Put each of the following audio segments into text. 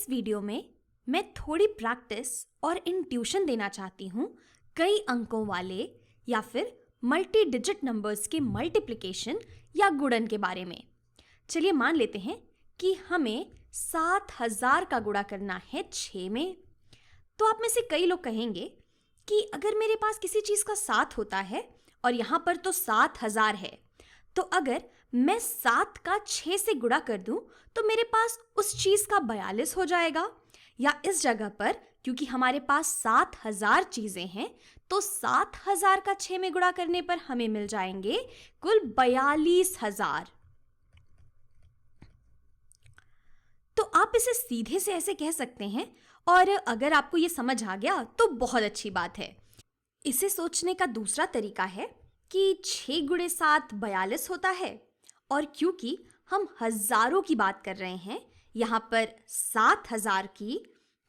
इस वीडियो में मैं थोड़ी प्रैक्टिस और इंट्यूशन देना चाहती हूँ कई अंकों वाले या फिर मल्टी डिजिट नंबर्स के मल्टीप्लिकेशन या गुणन के बारे में। चलिए मान लेते हैं कि हमें 7000 का गुणा करना है 6 में। तो आप में से कई लोग कहेंगे कि अगर मेरे पास किसी चीज़ का 7 होता है और यहाँ पर तो 7000 है, तो अगर मैं 7 का 6 से गुणा कर दूं तो मेरे पास उस चीज़ का 42 हो जाएगा। या इस जगह पर क्योंकि हमारे पास 7000 चीज़ें हैं तो 7000 का 6 में गुणा करने पर हमें मिल जाएंगे कुल 42000। तो आप इसे सीधे से ऐसे कह सकते हैं और अगर आपको ये समझ आ गया तो बहुत अच्छी बात है। इसे सोचने का दूसरा तरीका है कि 6 गुणे 7 42 होता है और क्योंकि हम हजारों की बात कर रहे हैं यहाँ पर 7000 की,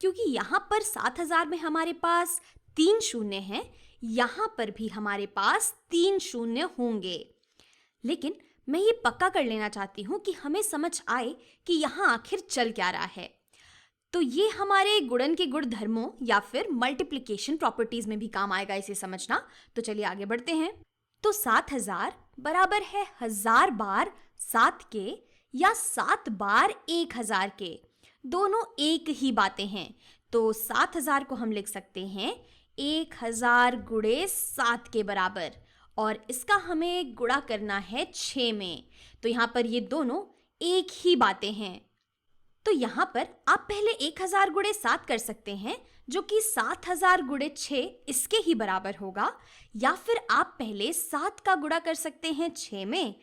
क्योंकि यहाँ पर 7000 में हमारे पास 3 शून्य हैं, यहाँ पर भी हमारे पास 3 शून्य होंगे। लेकिन मैं ये पक्का कर लेना चाहती हूँ कि हमें समझ आए कि यहाँ आखिर चल क्या रहा है। तो ये हमारे गुणन के गुण धर्मों या फिर मल्टीप्लिकेशन प्रॉपर्टीज में भी काम आएगा इसे समझना। तो चलिए आगे बढ़ते हैं। तो 7000 बराबर है 1000 बार 7 के या 7 बार 1000 के। दोनों एक ही बातें हैं। तो 7000 को हम लिख सकते हैं 1000 गुणे 7 के बराबर और इसका हमें गुणा करना है 6 में। तो यहाँ पर ये दोनों एक ही बातें हैं। तो यहाँ पर आप पहले 1000 गुणे 7 कर सकते हैं जो कि 7000 गुणे 6 इसके ही बराबर होगा, या फिर आप पहले 7 का गुणा कर सकते हैं 6 में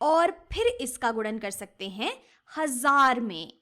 और फिर इसका गुणन कर सकते हैं 1000 में।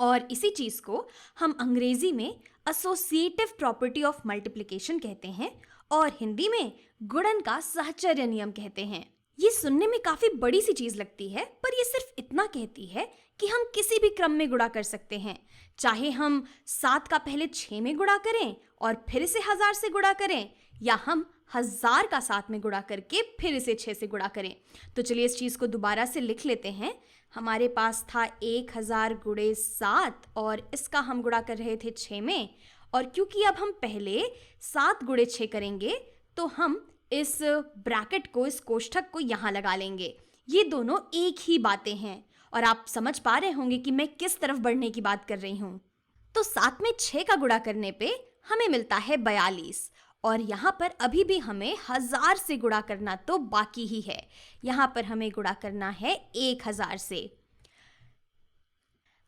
और इसी चीज को हम अंग्रेजी में एसोसिएटिव प्रॉपर्टी ऑफ मल्टीप्लिकेशन कहते हैं और हिंदी में गुणन का सहचर्य नियम कहते हैं। ये सुनने में काफी बड़ी सी चीज लगती है, पर ये सिर्फ इतना कहती है कि हम किसी भी क्रम में गुणा कर सकते हैं। चाहे हम 7 का पहले 6 में गुणा करें और फिर इसे 1000 से गुणा करें, या हम 1000 का 7 में गुणा करके फिर इसे 6 से गुणा करें। तो चलिए इस चीज को दोबारा से लिख लेते हैं। हमारे पास था 1000 गुणे 7 और इसका हम गुणा कर रहे थे 6 में, और क्योंकि अब हम पहले 7 गुणे 6 करेंगे तो हम इस ब्रैकेट को, इस कोष्ठक को यहाँ लगा लेंगे। ये दोनों एक ही बातें हैं और आप समझ पा रहे होंगे कि मैं किस तरफ बढ़ने की बात कर रही हूँ। तो 7 में 6 का गुणा करने पे हमें मिलता है 42 और यहाँ पर अभी भी हमें 1000 से गुणा करना तो बाकी ही है। यहाँ पर हमें गुणा करना है 1000 से।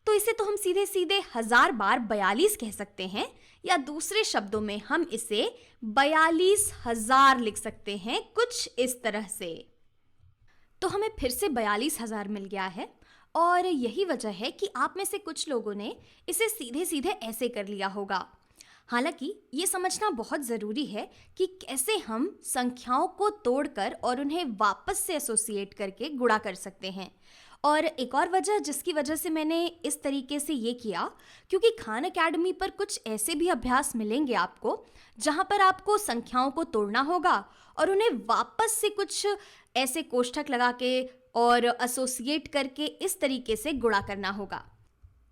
तो इसे तो हम सीधे सीधे 1000 बार 42 कह सकते हैं, या दूसरे शब्दों में हम इसे 42000 लिख सकते हैं कुछ इस तरह से। तो हमें फिर से 42000 मिल गया है और यही वजह है कि आप में से कुछ लोगों ने इसे सीधे सीधे ऐसे कर लिया होगा। हालांकि ये समझना बहुत ज़रूरी है कि कैसे हम संख्याओं को तोड़कर और उन्हें वापस से एसोसिएट करके गुणा कर सकते हैं। और एक और वजह जिसकी वजह से मैंने इस तरीके से ये किया, क्योंकि खान अकेडमी पर कुछ ऐसे भी अभ्यास मिलेंगे आपको जहाँ पर आपको संख्याओं को तोड़ना होगा और उन्हें वापस से कुछ ऐसे कोष्ठक लगा के और एसोसिएट करके इस तरीके से गुणा करना होगा।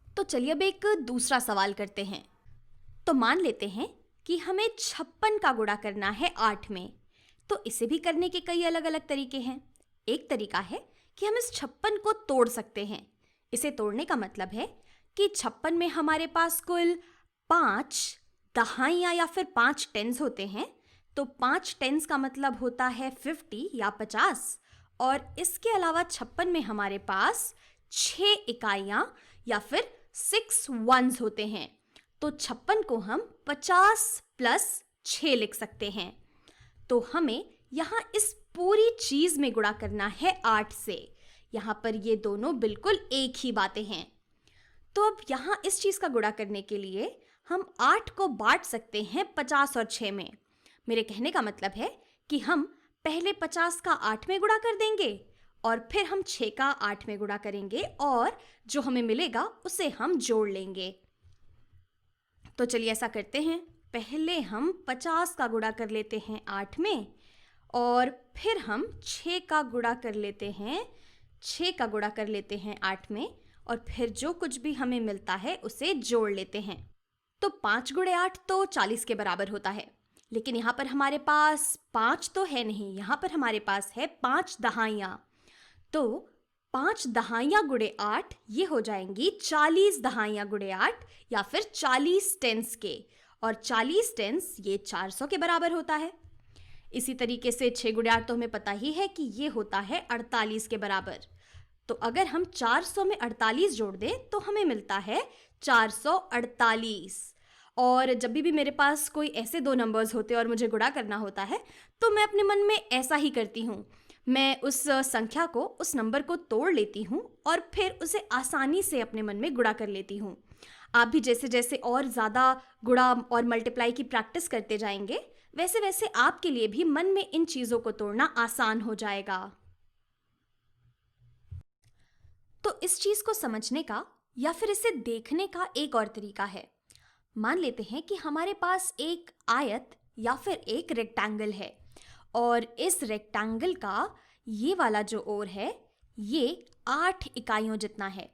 तो चलिए अब एक दूसरा सवाल करते हैं। तो मान लेते हैं कि हमें 56 का गुणा करना है 8 में। तो इसे भी करने के कई अलग अलग तरीके हैं। एक तरीका है कि हम इस 56 को तोड़ सकते हैं। इसे तोड़ने का मतलब है कि 56 में हमारे पास कुल 5 दहाइयाँ या फिर 5 टेंस होते हैं। तो 5 टेंस का मतलब होता है 50 या 50, और इसके अलावा 56 में हमारे पास 6 इकाइयाँ या फिर 6 वंस होते हैं। तो 56 को हम 50 प्लस 6 लिख सकते हैं। तो हमें यहाँ इस पूरी चीज में गुणा करना है 8 से। यहाँ पर ये दोनों बिल्कुल एक ही बातें हैं। तो अब यहाँ इस चीज का गुणा करने के लिए हम 8 को बांट सकते हैं 50 और 6 में। मेरे कहने का मतलब है कि हम पहले 50 का 8 में गुणा कर देंगे और फिर हम 6 का 8 में गुणा करेंगे और जो हमें मिलेगा उसे हम जोड़ लेंगे। तो चलिए ऐसा करते हैं। पहले हम 50 का गुणा कर लेते हैं 8 में और फिर हम 6 का गुणा कर लेते हैं 8 में और फिर जो कुछ भी हमें मिलता है उसे जोड़ लेते हैं। तो 5 गुणे 8 तो 40 के बराबर होता है, लेकिन यहाँ पर हमारे पास 5 तो है नहीं, यहाँ पर हमारे पास है 5 दहाइयाँ। तो 5 दहाइयाँ गुणे 8 ये हो जाएंगी 40 दहाइयाँ गुणे 8 या फिर 40 टेंस के, और 40 टेंस ये 400 के बराबर होता है। इसी तरीके से 6 गुणे 8 तो हमें पता ही है कि ये होता है 48 के बराबर। तो अगर हम 400 में 48 जोड़ दें तो हमें मिलता है 448। और जब भी मेरे पास कोई ऐसे दो नंबर्स होते हैं और मुझे गुणा करना होता है तो मैं अपने मन में ऐसा ही करती हूँ। मैं उस संख्या को, उस नंबर को तोड़ लेती हूँ और फिर उसे आसानी से अपने मन में गुणा कर लेती हूँ। आप भी जैसे जैसे और ज़्यादा गुणा और मल्टीप्लाई की प्रैक्टिस करते जाएंगे, वैसे वैसे आपके लिए भी मन में इन चीज़ों को तोड़ना आसान हो जाएगा। तो इस चीज़ को समझने का या फिर इसे देखने का एक और तरीका है। मान लेते हैं कि हमारे पास एक आयत या फिर एक रेक्टेंगल है, और इस रेक्टेंगल का ये वाला जो ओर है ये 8 इकाइयों जितना है,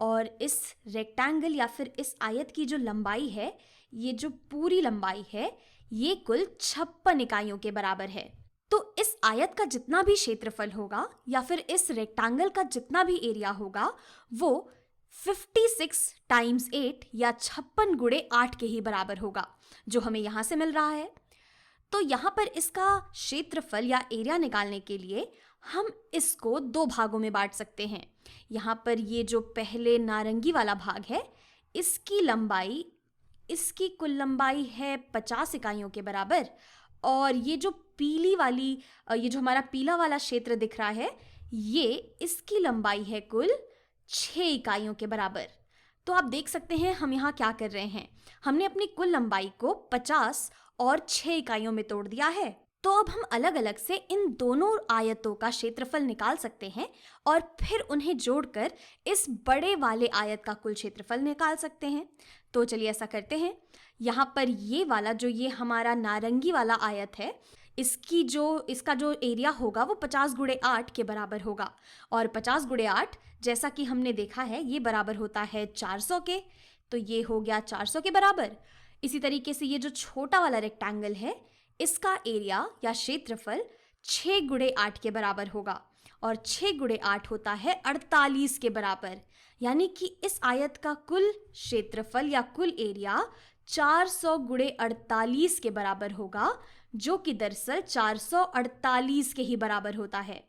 और इस रेक्टेंगल या फिर इस आयत की जो लंबाई है, ये जो पूरी लंबाई है, ये कुल 56 इकाइयों के बराबर है। तो इस आयत का जितना भी क्षेत्रफल होगा या फिर इस रेक्टेंगल का जितना भी एरिया होगा वो 56 टाइम्स 8 या 56 गुणे 8 के ही बराबर होगा, जो हमें यहाँ से मिल रहा है। तो यहाँ पर इसका क्षेत्रफल या एरिया निकालने के लिए हम इसको दो भागों में बांट सकते हैं। यहाँ पर ये जो पहले नारंगी वाला भाग है, इसकी लंबाई, इसकी कुल लंबाई है 50 इकाइयों के बराबर, और ये जो पीली वाली, ये जो हमारा पीला वाला क्षेत्र दिख रहा है, ये इसकी लंबाई है कुल 6 इकाइयों के बराबर। तो आप देख सकते हैं हम यहाँ क्या कर रहे हैं, हमने अपनी कुल लंबाई को 50 और 6 इकाइयों में तोड़ दिया है। तो अब हम अलग अलग से इन दोनों आयतों का क्षेत्रफल निकाल सकते हैं और फिर उन्हें जोड़कर इस बड़े वाले आयत का कुल क्षेत्रफल निकाल सकते हैं। तो चलिए ऐसा करते हैं। यहाँ पर ये वाला जो ये हमारा नारंगी वाला आयत है, इसका जो एरिया होगा वो 50 गुणे 8 के बराबर होगा, और 50 गुणे 8 जैसा कि हमने देखा है ये बराबर होता है 400 के। तो ये हो गया 400 के बराबर। इसी तरीके से ये जो छोटा वाला रेक्टेंगल है, इसका एरिया या क्षेत्रफल 6 गुणे 8 के बराबर होगा, और 6 गुणे 8 होता है 48 के बराबर। यानी कि इस आयत का कुल क्षेत्रफल या कुल एरिया 400 गुणे 48 के बराबर होगा, जो कि दरअसल 448 के ही बराबर होता है।